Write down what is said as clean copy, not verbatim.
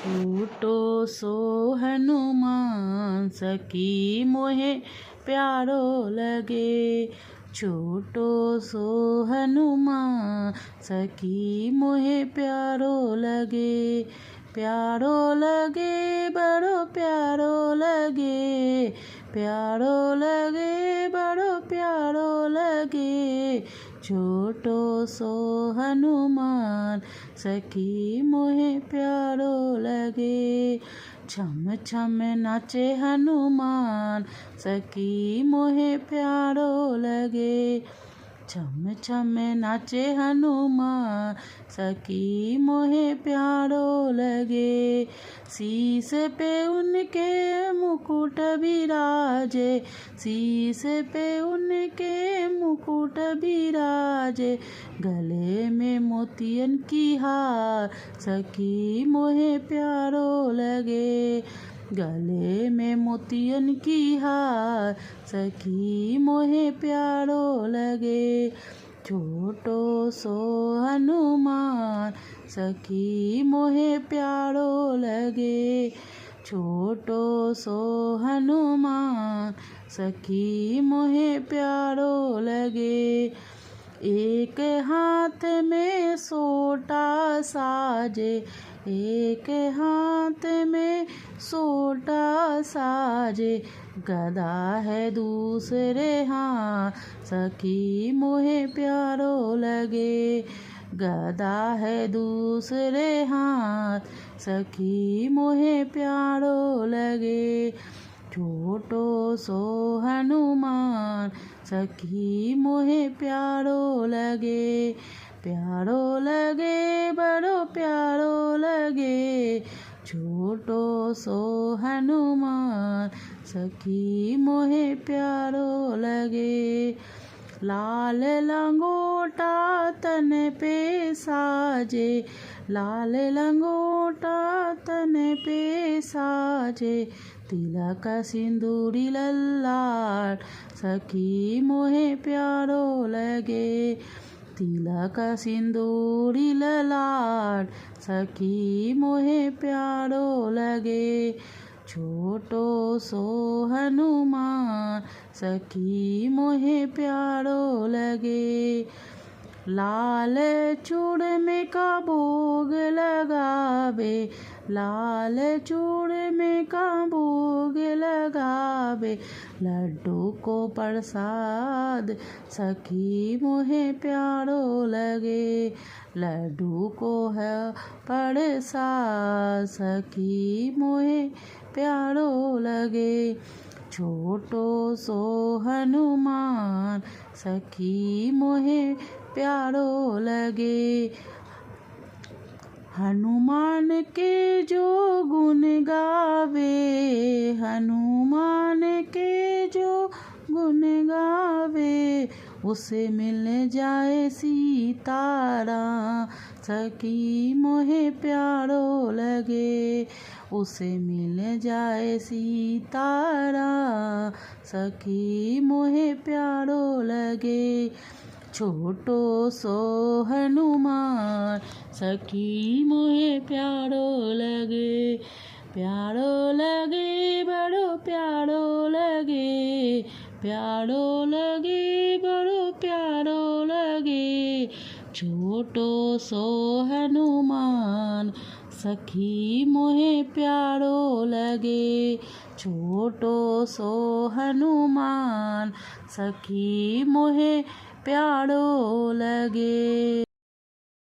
छोटो सो हनुमान सखी मोहे प्यारो लगे। छोटो सो हनुमान सखी मोहे प्यारो लगे। प्यारो लगे बड़ो प्यारो लगे। प्यारो लगे बड़ो प्यारो लगे। छोटो सो हनुमान सखी मोहे प्यारो लगे। छम छम नाचे हनुमान सखी मोहे प्यारो लगे। छम छम नाचे हनुमान सखी मोहे प्यारो लगे। शीस पे उनके मुकुट बिराजे। शीस पे उनके मुकुट बिराजे। गले में मोतियन की हार सखी मोहे प्यारो लगे। गले में मोतियन की हार सखी मोहे प्यारो लगे। छोटो सो हनुमान सखी मोहे प्यारो लगे। छोटो सो हनुमान सखी मोहे प्यारो लगे। एक हाथ में सोटा साजे। एक हाथ में सोटा साजे। गदा है दूसरे हाथ सखी मोहे प्यारो लगे। गदा है दूसरे हाथ सखी मोहे प्यारो लगे। छोटो सो हनुमान सखी मोहे प्यारो लगे। प्यारो लगे बड़ो प्यारो लगे। छोटो सो हनुमान सखी मोहे प्यारो लगे। लाल लंगोटा तन पे साजे। लाल लंगोटा तन पे साजे। तिलक सिंदूरी ललाट सखी मोहे प्यारो लगे। तिलक सिंदूरी ललाट सखी मोहे प्यारो लगे। छोटो सो हनुमान सखी मोहे प्यारो लगे। लाल चूड़मे का भोग लगावे। लाल चूड़मे का भोग लगावे। लड्डू को प्रसाद सखी मोहे प्यारो लगे। लड्डू को है प्रसाद सखी मोहे प्यारो लगे। छोटो सो हनुमान सखी मोहे प्यारो लगे। हनुमान के जो गुण गावे। हनुमान के जो गुण गावे। उसे मिल जाए सीताराम सखी मोहे प्यारो लगे। उसे मिल जाए सीताराम सखी मोहे प्यारो लगे। छोटो सो हनुमान सखी मोहे प्यारो लगे। प्यारो लगे बड़ो प्यारो लगे। प्यारो लगे बड़ो प्यारो लगे। छोटो सो हनुमान सखी मोहे प्यारो लगे। छोटो सो हनुमान सखी मोहे प्यारो लगे।